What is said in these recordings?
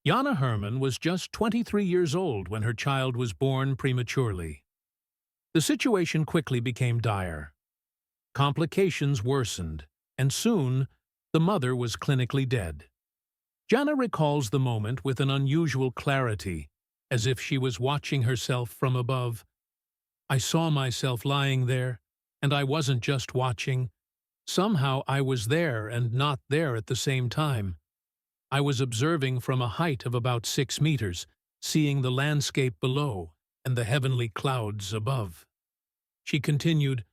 Jana Herman was just 23 years old when her child was born prematurely. The situation quickly became dire. Complications worsened, and soon the mother was clinically dead. Jana recalls the moment with an unusual clarity, as if she was watching herself from above. "I saw myself lying there, and I wasn't just watching. Somehow I was there and not there at the same time. I was observing from a height of about 6 meters, seeing the landscape below and the heavenly clouds above." She continued,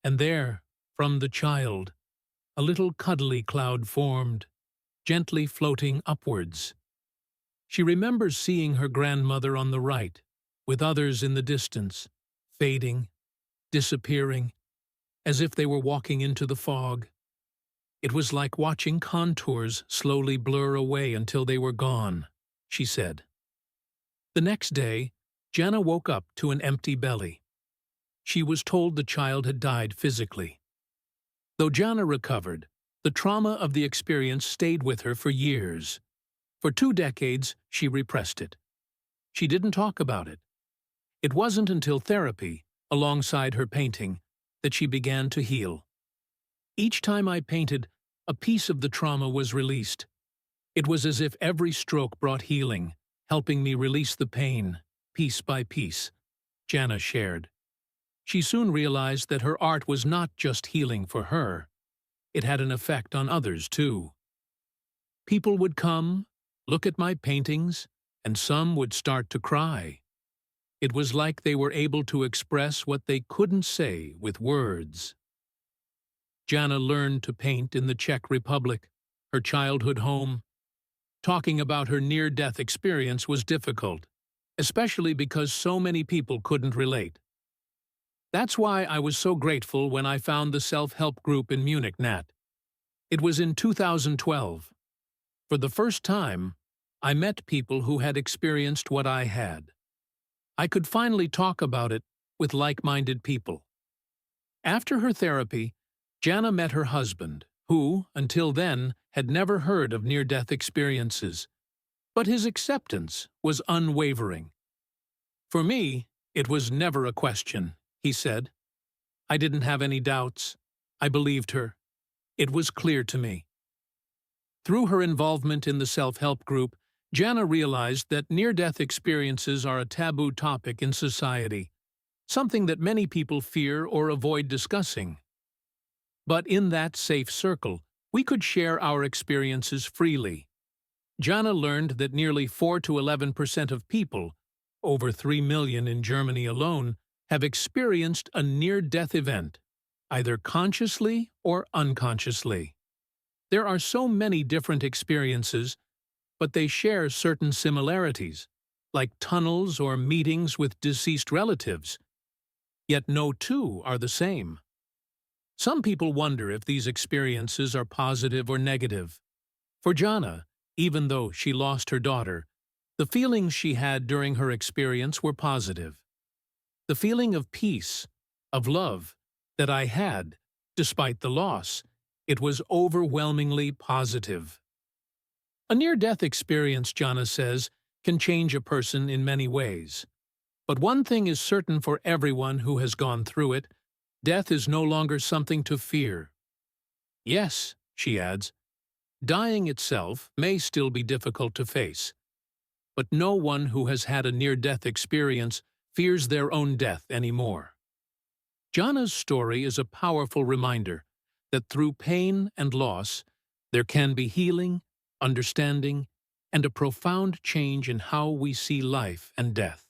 "And there, from the child, a little cuddly cloud formed, gently floating upwards. She remembers seeing her grandmother on the right, with others in the distance, fading, disappearing, as if they were walking into the fog. It was like watching contours slowly blur away until they were gone," she said. The next day, Jana woke up to an empty belly. She was told the child had died physically. Though Jana recovered, the trauma of the experience stayed with her for years. For 2 decades, she repressed it. She didn't talk about it. It wasn't until therapy, alongside her painting, that she began to heal. "Each time I painted, a piece of the trauma was released. It was as if every stroke brought healing, helping me release the pain, piece by piece," Jana shared. She soon realized that her art was not just healing for her. It had an effect on others, too. People would come, look at my paintings, and some would start to cry. It was like they were able to express what they couldn't say with words. Jana learned to paint in the Czech Republic, her childhood home. Talking about her near-death experience was difficult, especially because so many people couldn't relate. "That's why I was so grateful when I found the self-help group in Munich, Nat. It was in 2012. For the first time, I met people who had experienced what I had. I could finally talk about it with like-minded people." After her therapy, Jana met her husband, who, until then, had never heard of near-death experiences. But his acceptance was unwavering. "For me, it was never a question," he said. "I didn't have any doubts. I believed her. It was clear to me." Through her involvement in the self-help group, Jana realized that near-death experiences are a taboo topic in society, something that many people fear or avoid discussing. But in that safe circle, we could share our experiences freely. Jana learned that nearly 4 to 11% of people, over 3 million in Germany alone, have experienced a near-death event, either consciously or unconsciously. There are so many different experiences, but they share certain similarities, like tunnels or meetings with deceased relatives. Yet no two are the same. Some people wonder if these experiences are positive or negative. For Jana, even though she lost her daughter, the feelings she had during her experience were positive. The feeling of peace, of love, that I had, despite the loss, it was overwhelmingly positive. A near-death experience, Jana says, can change a person in many ways. But one thing is certain for everyone who has gone through it: death is no longer something to fear. Yes, she adds, dying itself may still be difficult to face, but no one who has had a near-death experience fears their own death anymore. Jana's story is a powerful reminder that through pain and loss, there can be healing, understanding, and a profound change in how we see life and death.